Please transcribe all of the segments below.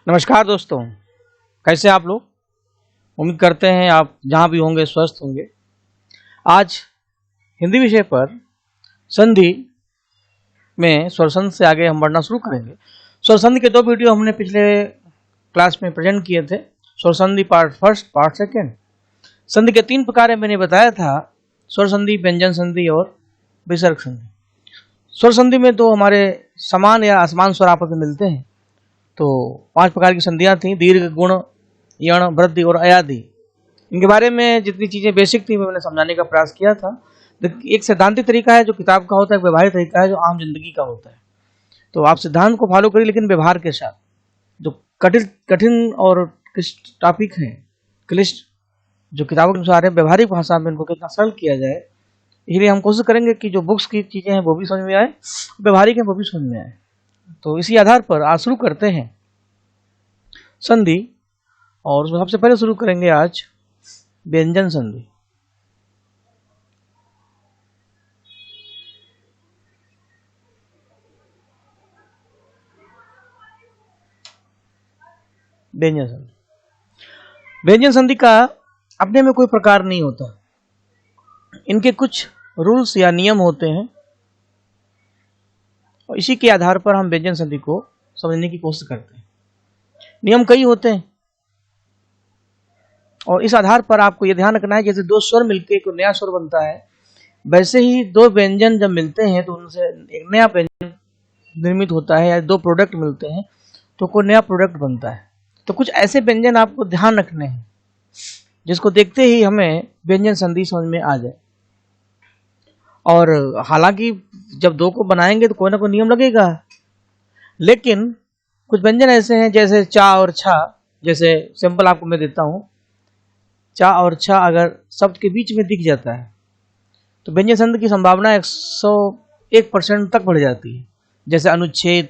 नमस्कार दोस्तों, कैसे आप लोग। उम्मीद करते हैं आप जहाँ भी होंगे स्वस्थ होंगे। आज हिंदी विषय पर संधि में स्वर संधि से आगे हम बढ़ना शुरू करेंगे। स्वर संधि के दो वीडियो हमने पिछले क्लास में प्रेजेंट किए थे। स्वर संधि पार्ट फर्स्ट, पार्ट सेकेंड। संधि के तीन प्रकार मैंने बताया था, स्वर संधि, व्यंजन संधि और विसर्ग संधि। स्वर संधि में तो हमारे समान या असमान स्वर आपस में मिलते हैं। तो 5 प्रकार की संधियां थी: दीर्घ, गुण, यण, वृद्धि और अयादि। इनके बारे में जितनी चीजें बेसिक थी मैंने समझाने का प्रयास किया था। एक सिद्धांतिक तरीका है जो किताब का होता है, एक व्यवहारिक तरीका है जो आम जिंदगी का होता है। तो आप सिद्धांत को फॉलो करिए लेकिन व्यवहार के साथ। जो कठिन और टॉपिक है, क्लिष्ट जो किताबों के अनुसार है, व्यवहारिक भाषा में इनको कितना सरल किया जाए, इसलिए हम कोशिश करेंगे कि जो बुक्स की चीजें हैं वो भी समझ में आए, व्यवहारिक है वो भी समझ में आए। तो इसी आधार पर आज शुरू करते हैं संधि। और सबसे पहले शुरू करेंगे आज व्यंजन संधि। व्यंजन संधि, व्यंजन संधि का अपने में कोई प्रकार नहीं होता। इनके कुछ रूल्स या नियम होते हैं और इसी के आधार पर हम व्यंजन संधि को समझने की कोशिश करते हैं। नियम कई होते हैं और इस आधार पर आपको यह ध्यान रखना है, जैसे दो स्वर मिलकर एक नया स्वर बनता है, वैसे ही दो व्यंजन जब मिलते हैं तो उनसे एक नया व्यंजन निर्मित होता है, या दो प्रोडक्ट मिलते हैं तो कोई नया प्रोडक्ट बनता है। तो कुछ ऐसे व्यंजन आपको ध्यान रखने हैं जिसको देखते ही हमें व्यंजन संधि समझ में आ जाए। और हालांकि जब दो को बनाएंगे तो कोई ना कोई नियम लगेगा, लेकिन कुछ व्यंजन ऐसे हैं जैसे चा और छा। जैसे सिंपल आपको मैं देता हूं, चा और छा अगर शब्द के बीच में दिख जाता है तो व्यंजन संधि की संभावना 101% तक बढ़ जाती है। जैसे अनुच्छेद,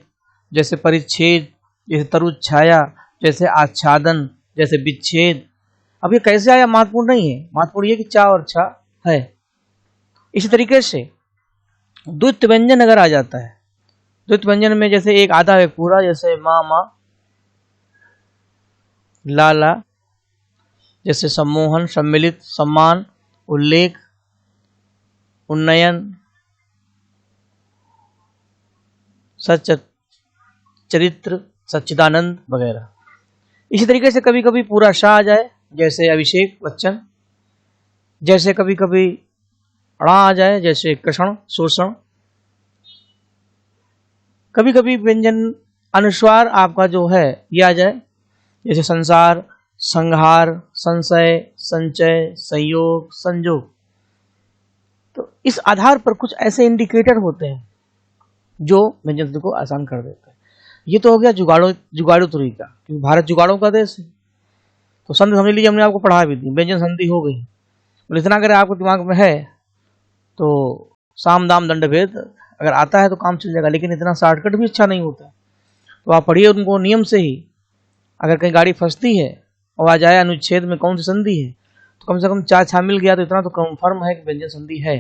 जैसे परिच्छेद, जैसे तरुज छाया, जैसे आच्छादन, जैसे विच्छेद। अब ये कैसे आया महत्वपूर्ण नहीं है, महत्वपूर्ण ये कि चा और छा है। इसी तरीके से द्वित्व व्यंजन अगर आ जाता है, द्वित्व व्यंजन में जैसे एक आधा एक पूरा, जैसे माँ माँ, ला ला, जैसे सम्मोहन, सम्मिलित, सम्मान, उल्लेख, उन्नयन, सच्चरित्र, सच्चिदानंद वगैरह। इसी तरीके से कभी कभी पूरा शाह आ जाए, जैसे अभिषेक बच्चन। जैसे कभी कभी ड़ा आ जाए, जैसे कृष्ण, शोषण। कभी कभी व्यंजन अनुस्वार आपका जो है ये आ जाए, जैसे संसार, संहार, संशय, संचय, संयोग, संजोग। तो इस आधार पर कुछ ऐसे इंडिकेटर होते हैं जो व्यंजन संधि को आसान कर देते हैं। ये तो हो गया जुगाड़ू तरीका, क्योंकि भारत जुगाड़ों का देश है। तो संधि समझ लीजिए, हमने आपको पढ़ा भी दी, व्यंजन संधि हो गई। तो इतना अगर आपको दिमाग में है तो साम दाम दंड भेद अगर आता है तो काम चल जाएगा, लेकिन इतना शॉर्टकट भी अच्छा नहीं होता। तो आप पढ़िए उनको नियम से ही। अगर कहीं गाड़ी फंसती है और आ जाए अनुच्छेद में कौन सी संधि है, तो कम से कम चार छा मिल गया तो इतना तो कंफर्म है कि व्यंजन संधि है।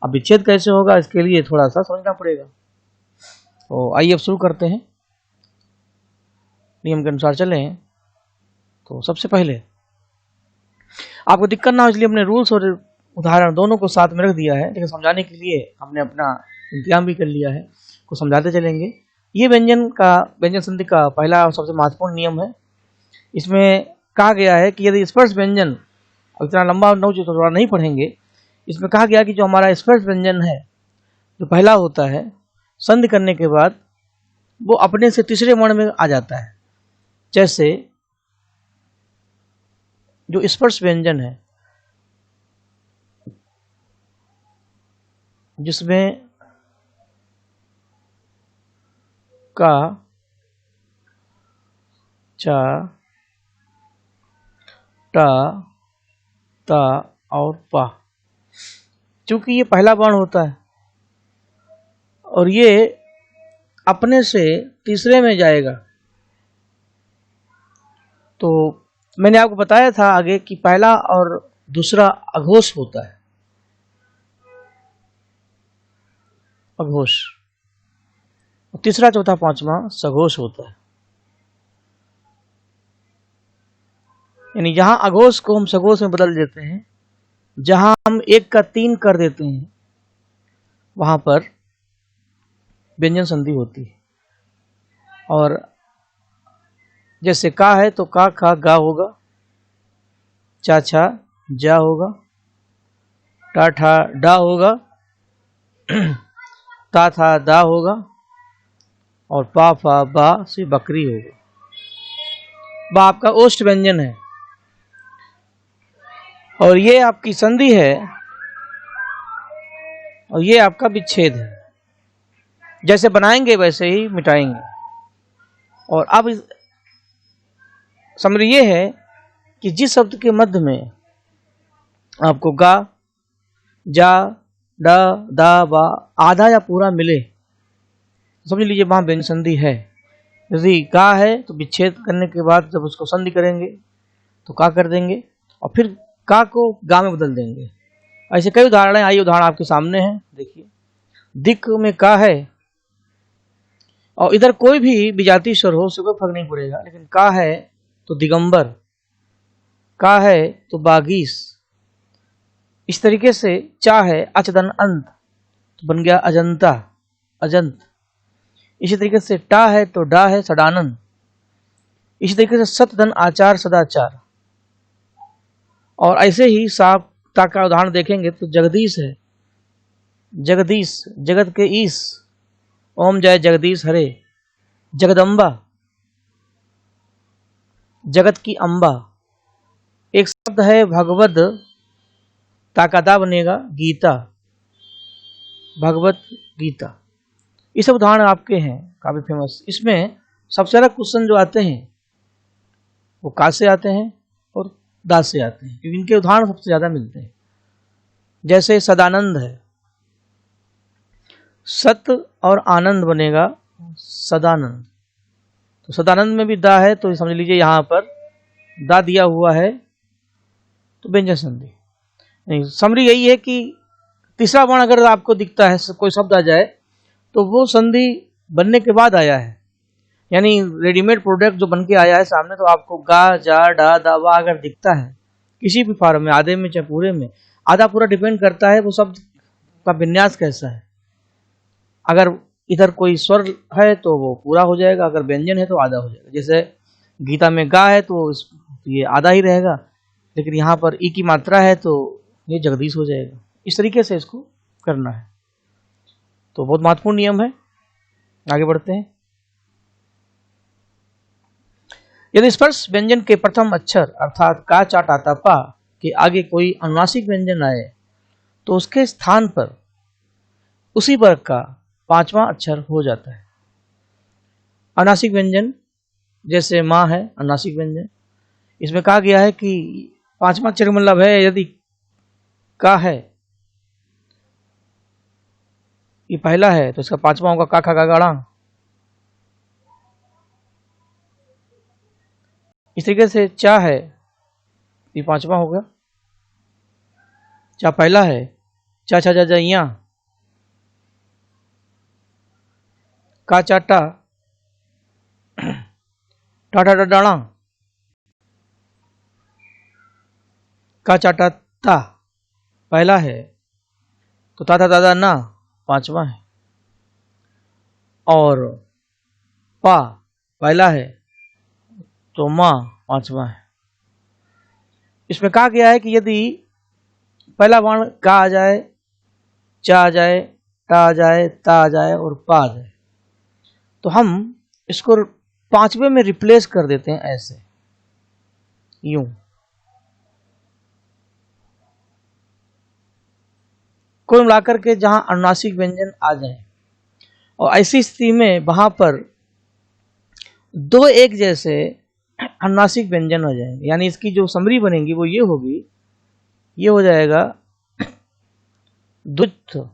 अब विच्छेद कैसे होगा इसके लिए थोड़ा सा समझना पड़ेगा। तो आइए अब शुरू करते हैं, नियम के अनुसार चले हैं। तो सबसे पहले आपको दिक्कत ना हो इसलिए हमने रूल्स और उदाहरण दोनों को साथ में रख दिया है, लेकिन समझाने के लिए हमने अपना इंतजाम भी कर लिया है, को समझाते चलेंगे। ये व्यंजन संधि का पहला और सबसे महत्वपूर्ण नियम है। इसमें कहा गया है कि यदि स्पर्श व्यंजन, इतना लंबा नोच तो थोड़ा नहीं पढ़ेंगे, इसमें कहा गया कि जो हमारा स्पर्श व्यंजन है जो पहला होता है, संधि करने के बाद वो अपने से तीसरे वर्ण में आ जाता है। जैसे जो स्पर्श व्यंजन है जिसमें का, चा, टा, ता और पा, चूंकि ये पहला वर्ण होता है और ये अपने से तीसरे में जाएगा, तो मैंने आपको बताया था आगे कि पहला और दूसरा अघोष होता है, अघोष। तीसरा चौथा पांचवा सघोष होता है। यानी जहां अघोष को हम सघोष में बदल देते हैं, जहां हम 1 का 3 कर देते हैं, वहां पर व्यंजन संधि होती है। और जैसे का है तो का खा गा होगा, चा छा जा होगा, टा ठा डा होगा, ता था दा होगा, और पा फा बा से बकरी होगा। बा आपका ओष्ठ व्यंजन है और ये आपकी संधि है और ये आपका विच्छेद है। जैसे बनाएंगे वैसे ही मिटाएंगे। और अब समझ ये है कि जिस शब्द के मध्य में आपको गा, जा, डा, दा, बा आधा या पूरा मिले, समझ लीजिए वहां व्यंजन संधि है। यदि का है तो विच्छेद करने के बाद जब उसको संधि करेंगे तो का कर देंगे और फिर का को गा में बदल देंगे। ऐसे कई उदाहरण, आइए उदाहरण आपके सामने हैं, देखिए। दिक में का है और इधर कोई भी विजातीय स्वर हो उससे कोई फर्क नहीं पड़ेगा, लेकिन का है तो दिगंबर, का है तो बागीस। इस तरीके से चा है अचदन अंत तो बन गया अजंता, अजंत। इसी तरीके से टा है तो डा है सडानंद। इसी तरीके से सतधन आचार सदाचार। और ऐसे ही साप ता का उदाहरण देखेंगे तो जगदीश है, जगदीश जगत के ईश, ओम जय जगदीश हरे। जगदम्बा, जगत की अंबा। एक शब्द है भगवद, ताकादा बनेगा गीता, भगवत गीता। ये सब उदाहरण आपके हैं काफी फेमस। इसमें सबसे ज्यादा क्वेश्चन जो आते हैं वो का से आते हैं और दा से आते हैं, क्योंकि इनके उदाहरण सबसे ज्यादा मिलते हैं। जैसे सदानंद है, सत और आनंद बनेगा सदानंद। तो सदानंद में भी दा है तो समझ लीजिए यहां पर दा दिया हुआ है तो व्यंजन संधि। नहीं, समरी यही है कि तीसरा वर्ण अगर आपको दिखता है, कोई शब्द आ जाए तो वो संधि बनने के बाद आया है, यानी रेडीमेड प्रोडक्ट जो बन के आया है सामने, तो आपको गा, जा, डा, दा, वा अगर दिखता है किसी भी फॉर्म में, आधे में चाहे पूरे में, आधा पूरा डिपेंड करता है वो शब्द का विन्यास कैसा है। अगर इधर कोई स्वर है तो वो पूरा हो जाएगा, अगर व्यंजन है तो आधा हो जाएगा। जैसे गीता में गा है तो ये आधा ही रहेगा, लेकिन यहाँ पर ई की मात्रा है तो ये जगदीश हो जाएगा। इस तरीके से इसको करना है। तो बहुत महत्वपूर्ण नियम है। आगे बढ़ते हैं। यदि स्पर्श व्यंजन के प्रथम अक्षर अर्थात का, चा, टा, ता, पा के आगे कोई अनुनासिक व्यंजन आए तो उसके स्थान पर उसी वर्ग का 5वां अक्षर हो जाता है। अनुनासिक व्यंजन जैसे माँ है अनुनासिक व्यंजन, इसमें कहा गया है कि 5वां अक्षर मतलब है, यदि का है ये पहला है तो इसका 5वां होगा का, खा, गा, गाड़ा। इस तरीके से चा है ये 5वां होगा, चा पहला है, चा छा जा जाइया, का चाटा, टाटा डाड़ा, का चाटा ता पहला है तो ता था दादा ना 5वां है, और पा पहला है तो माँ 5वां है। इसमें कहा गया है कि यदि पहला वर्ण का आ जाए, चा आ जाए, टा आ जाए, ता आ जाए और पा आ जाए तो हम इसको 5वें में रिप्लेस कर देते हैं ऐसे, यूं। कुल मिलाकर के जहां अनुनासिक व्यंजन आ जाए और ऐसी स्थिति में वहां पर 2 एक जैसे अनुनासिक व्यंजन हो जाएंगे, यानी इसकी जो समरी बनेगी वो ये होगी, ये हो जाएगा द्वित्व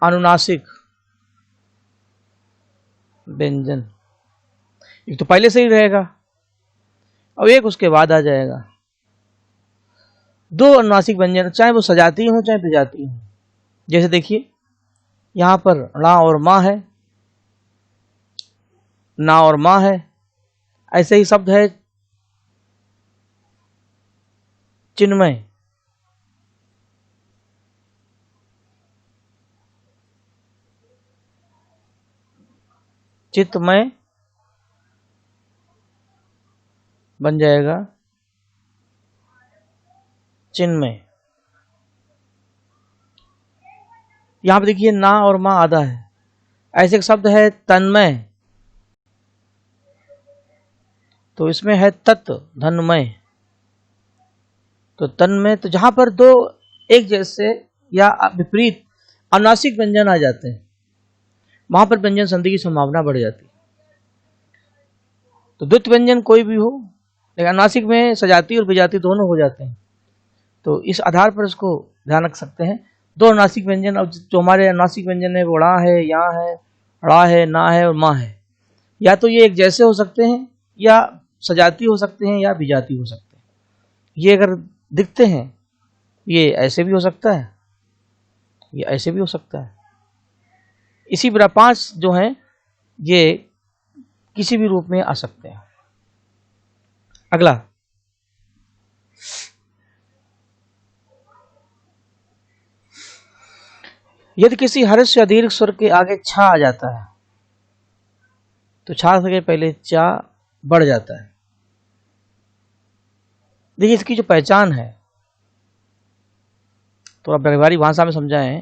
अनुनासिक व्यंजन। एक तो पहले से ही रहेगा और एक उसके बाद आ जाएगा। 2 अनुनासिक व्यंजन, चाहे वो सजाती हो चाहे विजाती हो। जैसे देखिए यहां पर णा और माँ है, ना और माँ है। ऐसे ही शब्द है चिन्मय, चित्तमय बन जाएगा चिन्मय। यहां पर देखिए ना और मां आधा है। ऐसे एक शब्द है तन्मय, तो इसमें है तत् धनमय। तो तन्मय, तो जहां पर दो एक जैसे या विपरीत अनुनासिक व्यंजन आ जाते हैं वहां पर व्यंजन संधि की संभावना बढ़ जाती है। तो द्वित व्यंजन कोई भी हो, लेकिन अनुनासिक में सजाती और विजाती दोनों हो जाते हैं। तो इस आधार पर इसको ध्यान रख सकते हैं। दो अनुनासिक व्यंजन, अब जो हमारे अनुनासिक व्यंजन है वो ड़ा है, या है, ड़ा है, ना है और माँ है। या तो ये एक जैसे हो सकते हैं, या सजाती हो सकते हैं, या विजाती हो सकते हैं। ये अगर दिखते हैं, ये ऐसे भी हो सकता है, ये ऐसे भी हो सकता है। इसी तरह 5 जो हैं ये किसी भी रूप में आ सकते हैं। अगला, यदि किसी हर्ष या दीर्घ स्वर के आगे छा आ जाता है तो छा से पहले चा बढ़ जाता है। देखिए इसकी जो पहचान है, तो आप व्यवहारिक भाषा में समझाएं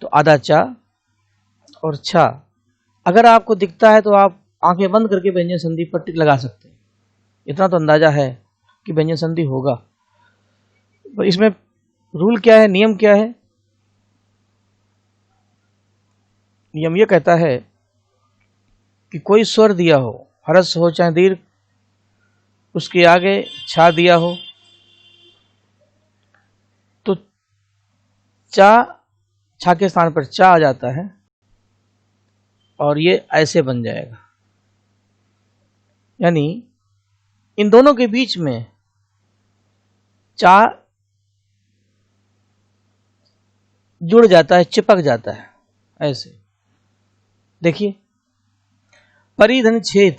तो आधा चा और छा अगर आपको दिखता है तो आप आंखें बंद करके व्यंजन संधि पर टिक लगा सकते हैं। इतना तो अंदाजा है कि व्यंजन संधि होगा। पर इसमें रूल क्या है, नियम क्या है? नियम ये कहता है कि कोई स्वर दिया हो, हरस हो चाहे दीर्घ, उसके आगे छा दिया हो तो छा के स्थान पर चा आ जाता है और ये ऐसे बन जाएगा। यानी इन दोनों के बीच में चा जुड़ जाता है, चिपक जाता है ऐसे। देखिए परिधन छेद,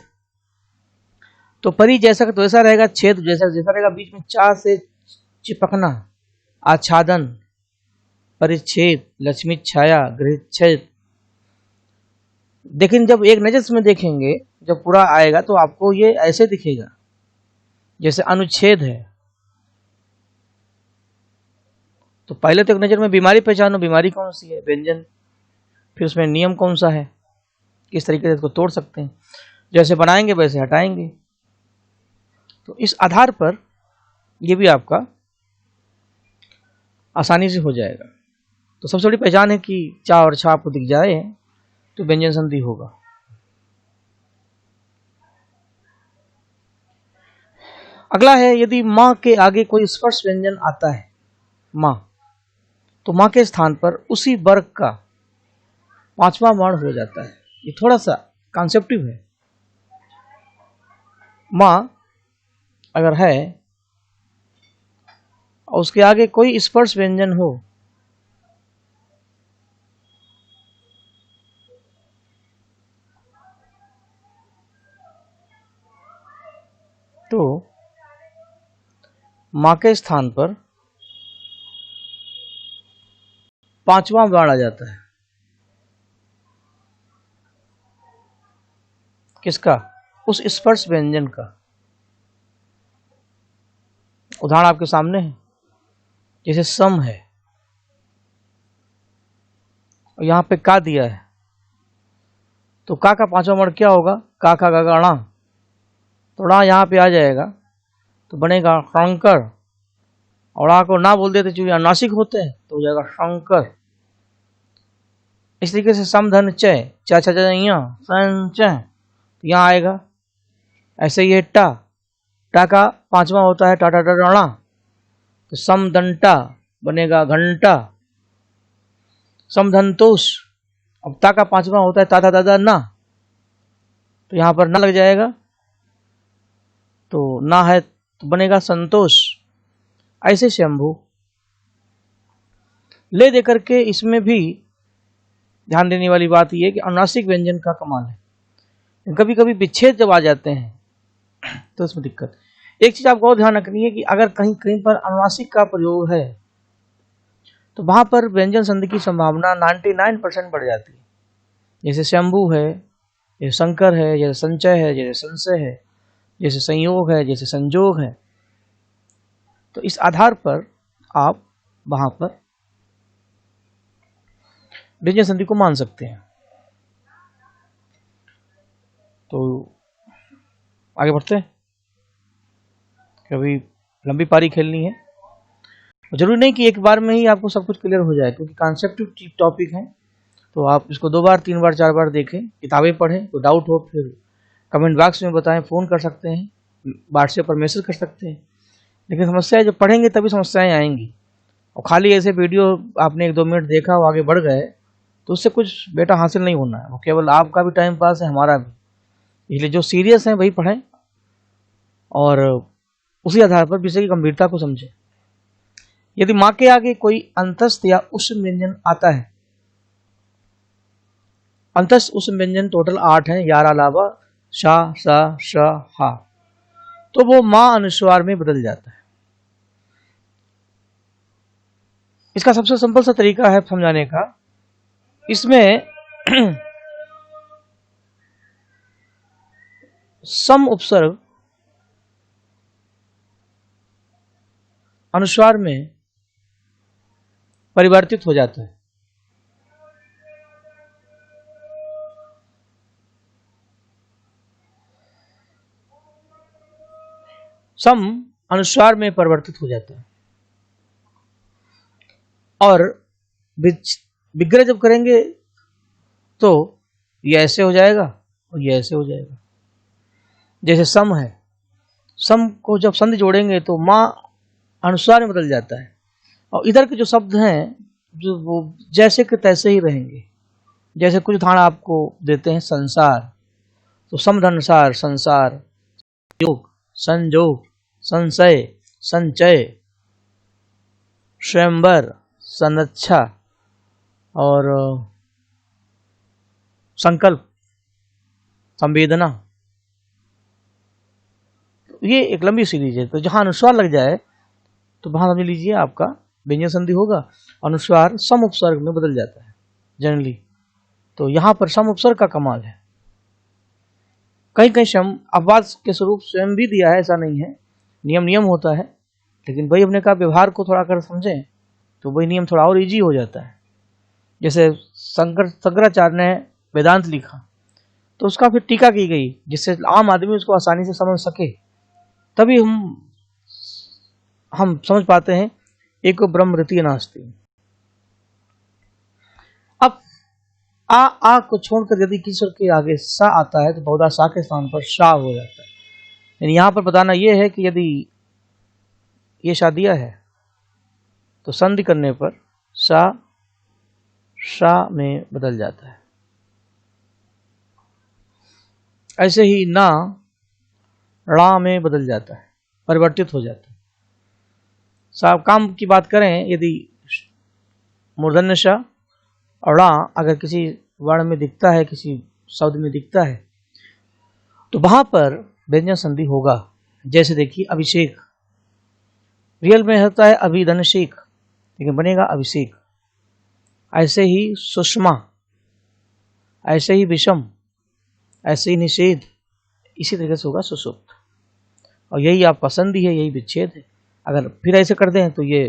तो परि जैसा तो वैसा रहेगा, छेद जैसा जैसा रहेगा, बीच में चा से चिपकना, आच्छादन, परिच्छेद, लक्ष्मी छाया, गृहच्छेद। लेकिन जब एक नजर में देखेंगे, जब पूरा आएगा तो आपको ये ऐसे दिखेगा जैसे अनुच्छेद है। तो पहले तो एक नजर में बीमारी पहचानो, बीमारी कौन सी है, व्यंजन, फिर उसमें नियम कौन सा है, किस तरीके से इसको तोड़ सकते हैं, जैसे बनाएंगे वैसे हटाएंगे। तो इस आधार पर ये भी आपका आसानी से हो जाएगा। तो सबसे बड़ी पहचान है कि चा और छा आपको दिख जाए तो व्यंजन संधि होगा। अगला है, यदि मां के आगे कोई स्पर्श व्यंजन आता है मां, तो मां के स्थान पर उसी वर्ग का 5वां वर्ण हो जाता है। ये थोड़ा सा कॉन्सेप्टिव है। मां अगर है और उसके आगे कोई स्पर्श व्यंजन हो तो मां के स्थान पर 5वां वर्ण आ जाता है। किसका? उस स्पर्श व्यंजन का। उदाहरण आपके सामने है, जैसे सम है और यहां पे का दिया है, तो का 5वां वर्ण क्या होगा? का का गा णा, तो णा यहां पे आ जाएगा तो बनेगा शंकर। और णा को ना बोल देते चूंकि अनुनासिक होते हैं तो हो जाएगा शंकर। इस तरीके से सम धन चय, चा छा संचय यहां आएगा। ऐसे ये टा, टा का 5वां होता है टा टा टा णा, तो सम दंटा बनेगा घंटा। समधनतोष, अब ता का 5वां होता है ता था दादा ना, तो यहां पर ना लग जाएगा, तो ना है तो बनेगा संतोष। ऐसे शंभु ले देकर के इसमें भी ध्यान देने वाली बात यह है कि अनुनासिक व्यंजन का कमाल है। कभी कभी विच्छेद जब आ जाते हैं तो इसमें दिक्कत। एक चीज आपको और ध्यान रखनी है कि अगर कहीं कहीं पर अनुनासिक का प्रयोग है तो वहां पर व्यंजन संधि की संभावना 99% बढ़ जाती है। जैसे शंभु है, जैसे शंकर है, जैसे संचय है, जैसे संशय है, जैसे संयोग है, जैसे संजोग है। तो इस आधार पर आप वहां पर व्यंजन संधि को मान सकते हैं। तो आगे बढ़ते हैं। कभी लंबी पारी खेलनी है, जरूरी नहीं कि एक बार में ही आपको सब कुछ क्लियर हो जाए, क्योंकि कॉन्सेप्टिव टॉपिक है। तो आप इसको 2 बार 3 बार 4 बार देखें, किताबें पढ़ें, तो डाउट हो फिर कमेंट बॉक्स में बताएं, फ़ोन कर सकते हैं, व्हाट्सएप पर मैसेज कर सकते हैं। लेकिन समस्याएं जब पढ़ेंगे तभी समस्याएं आएंगी। और खाली ऐसे वीडियो आपने 1-2 मिनट देखा और आगे बढ़ गए तो उससे कुछ बेटा हासिल नहीं होना है। वो केवल आपका भी टाइम पास है, हमारा भी। इसलिए जो सीरियस है वही पढ़ें और उसी आधार पर विषय की गंभीरता को समझें। यदि माँ के आगे कोई अंतस्थ या उष्म व्यंजन आता है, अंतस्थ उष्म व्यंजन टोटल 8 हैं, 11 अलावा शा, सा, श, हा, तो वो माँ अनुस्वार में बदल जाता है। इसका सबसे सिंपल सा तरीका है समझाने का। इसमें सम उपसर्ग अनुस्वार में परिवर्तित हो जाता है। सम अनुस्वार में परिवर्तित हो जाता है और विग्रह जब करेंगे तो ये ऐसे हो जाएगा और ये ऐसे हो जाएगा। जैसे सम है, सम को जब संधि जोड़ेंगे तो माँ अनुस्वार में बदल जाता है और इधर के जो शब्द हैं जो वो जैसे के तैसे ही रहेंगे। जैसे कुछ उदाहरण आपको देते हैं, संसार, तो समधनुसार संसार, योग, संजोग, संशय, संचय, स्वयंवर, संरक्षा और संकल्प, संवेदना। ये एक लंबी सीरीज है। तो जहां अनुस्वार लग जाए तो वहां समझ लीजिए आपका व्यंजन संधि होगा। अनुस्वार सम उपसर्ग में बदल जाता है जनरली। तो यहां पर सम उपसर्ग का कमाल है। कहीं कहीं सम अपवाद के स्वरूप स्वयं भी दिया है, ऐसा नहीं है, नियम होता है। लेकिन वही अपने का व्यवहार को थोड़ा कर समझें तो वही नियम थोड़ा और इजी हो जाता है। जैसे शंकराचार्य ने वेदांत लिखा तो उसका फिर टीका की गई जिससे आम आदमी उसको आसानी से समझ सके, तभी हम समझ पाते हैं एको ब्रह्म रीति नास्ति। अब आ को छोड़कर यदि किसी के आगे सा आता है तो बहुधा सा के स्थान पर शा हो जाता है। यानी यहां पर बताना यह है कि यदि ये शा दिया है तो संधि करने पर सा शा में बदल जाता है। ऐसे ही ना ड़ा में बदल जाता है, परिवर्तित हो जाता है। साहब काम की बात करें, यदि मूर्धन्य श और ड़ा अगर किसी वर्ण में दिखता है, किसी शब्द में दिखता है, तो वहां पर व्यंजन संधि होगा। जैसे देखिए अभिषेक, रियल में होता है अभिधनषेक लेकिन बनेगा अभिषेक। ऐसे ही सुषमा, ऐसे ही विषम, ऐसे ही निषेध, इसी तरीके से होगा सुषुप्त। और यही आपका संधि है, यही विच्छेद है। अगर फिर ऐसे कर दें तो ये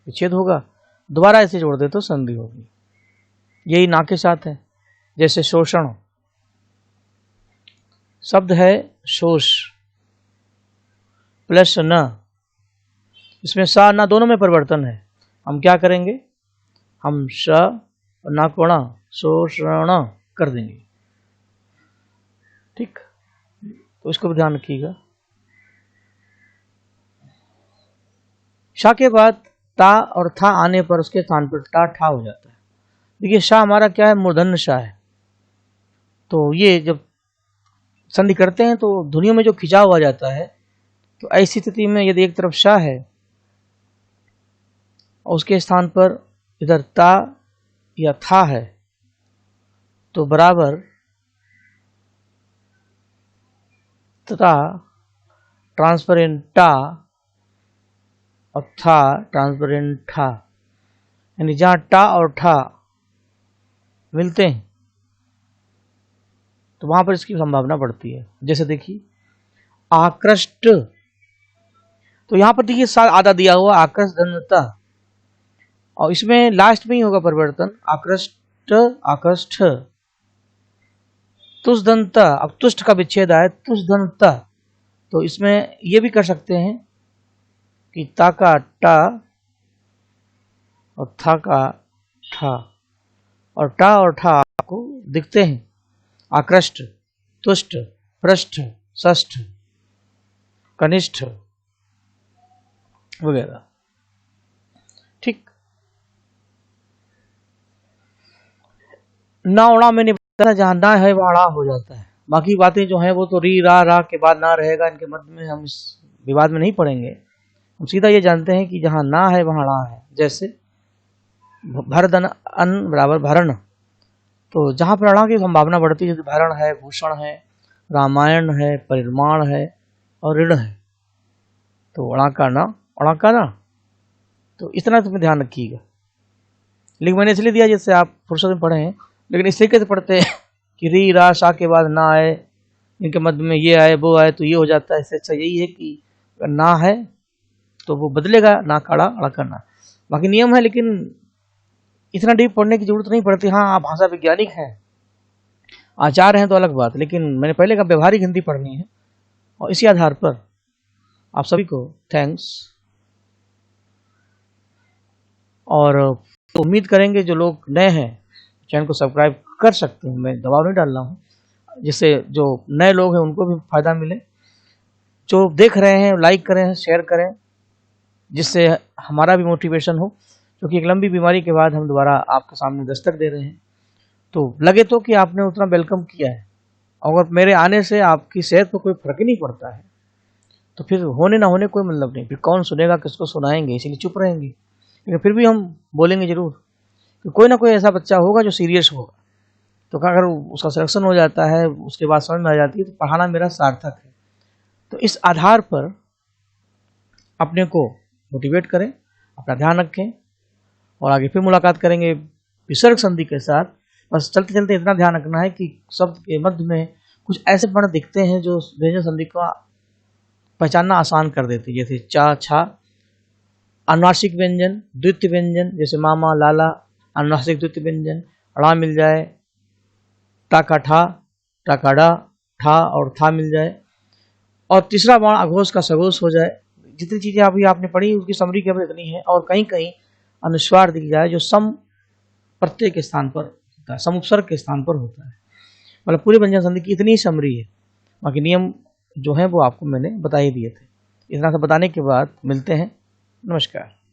विच्छेद होगा, दोबारा ऐसे जोड़ दे तो संधि होगी। यही ना के साथ है। जैसे शोषण, शब्द है शोष प्लस न, इसमें सा ना दोनों में परिवर्तन है। हम क्या करेंगे, हम श और ना को ण शोषण कर देंगे। ठीक, तो इसको भी ध्यान रखिएगा। शा के बाद ता और था आने पर उसके स्थान पर टा ठा हो जाता है। देखिए शा हमारा क्या है, मूर्धन्य शा है। तो ये जब संधि करते हैं तो ध्वनियों में जो खिंचाव आ जाता है, तो ऐसी स्थिति में यदि एक तरफ शा है और उसके स्थान पर इधर ता या था है तो बराबर तथा ट्रांसपेरेंट टा और था ट्रांसपेरेंट ठा, यानी जहाँ टा और ठा मिलते हैं तो वहां पर इसकी संभावना बढ़ती है। जैसे देखिए आकृष्ट, तो यहां पर देखिए साथ आधा दिया हुआ आकृष्टता, और इसमें लास्ट में ही होगा परिवर्तन आकृष्ट आकृष्ट। तुष्दंता, अब तुष्ट का विच्छेद आए तुष्दंता, तो इसमें ये भी कर सकते हैं कि ता का टा और था का ठा, और टा और ठा आपको दिखते हैं आकृष्ट, तुष्ट, पृष्ठ, षष्ठ, कनिष्ठ वगैरह। ठीक, ना उड़ा में नहीं पता, जहां ना है वहां ड़ा हो जाता है। बाकी बातें जो हैं वो तो री रा के बाद ना रहेगा, इनके मध्य में हम इस विवाद में नहीं पड़ेंगे। हम सीधा ये जानते हैं कि जहां ना है वहां ड़ा है। जैसे भरदन अन बराबर भरण, तो जहां पर ड़ा की संभावना बढ़ती है, जैसे भरण है, भूषण है, रामायण है, परिमाण है और ऋण है, तो अड़ा का ना, तो इस तरह तुम्हें ध्यान रखिएगा। लेकिन मैंने इसलिए दिया जिससे आप फुर्सत में पढ़े हैं, लेकिन इस तरीके से पढ़ते हैं कि री रा सा के बाद ना आए, इनके मध्य में ये आए वो आए तो ये हो जाता है। इससे अच्छा यही है कि अगर ना है तो वो बदलेगा, ना काड़ा अड़ा करना। बाकी नियम है, लेकिन इतना डीप पढ़ने की जरूरत नहीं पड़ती। हाँ, आप भाषा वैज्ञानिक हैं, आचार्य हैं तो अलग बात, लेकिन मैंने पहले का व्यवहारिक हिंदी पढ़नी है। और इसी आधार पर आप सभी को थैंक्स, और तो उम्मीद करेंगे जो लोग नए हैं चैनल को सब्सक्राइब कर सकते हैं। मैं दबाव नहीं डाल रहा हूँ, जिससे जो नए लोग हैं उनको भी फायदा मिले। जो देख रहे हैं लाइक करें, शेयर करें, जिससे हमारा भी मोटिवेशन हो, क्योंकि एक लंबी बीमारी के बाद हम दोबारा आपके सामने दस्तक दे रहे हैं। तो लगे तो कि आपने उतना वेलकम किया है, अगर मेरे आने से आपकी सेहत पर कोई फर्क ही नहीं पड़ता है तो फिर होने ना होने कोई मतलब नहीं। फिर कौन सुनेगा, किसको सुनाएंगे, इसीलिए चुप रहेंगे। लेकिन फिर भी हम बोलेंगे जरूर कि कोई ना कोई ऐसा बच्चा होगा जो सीरियस होगा, तो अगर उसका सिलेक्शन हो जाता है, उसके बाद समझ में आ जाती है, तो पढ़ाना मेरा सार्थक है। तो इस आधार पर अपने को मोटिवेट करें, अपना ध्यान रखें, और आगे फिर मुलाकात करेंगे विसर्ग संधि के साथ। बस चलते चलते इतना ध्यान रखना है कि शब्द के मध्य में कुछ ऐसे वर्ण दिखते हैं जो व्यंजन संधि को पहचानना आसान कर देते हैं, जैसे चा छा। अनुनासिक व्यंजन, द्वितीय व्यंजन, जैसे मामा लाला, अनुनासिक द्वितीय व्यंजन, अड़ा मिल जाए, टा का ठा, टा का डा, ठा और था मिल जाए, और तीसरा वर्ण अघोष का सघोष हो जाए। जितनी चीजें अभी आपने पढ़ी उसकी समरी केवल इतनी है। और कहीं कहीं अनुस्वार दिख जाए जो सम प्रत्यय के स्थान पर होता है, सम उपसर्ग के स्थान पर होता है। मतलब पूरे व्यंजन संधि की इतनी समरी है। बाकी नियम जो है वो आपको मैंने बता ही दिए थे। इतना सा बताने के बाद मिलते हैं। नमस्कार।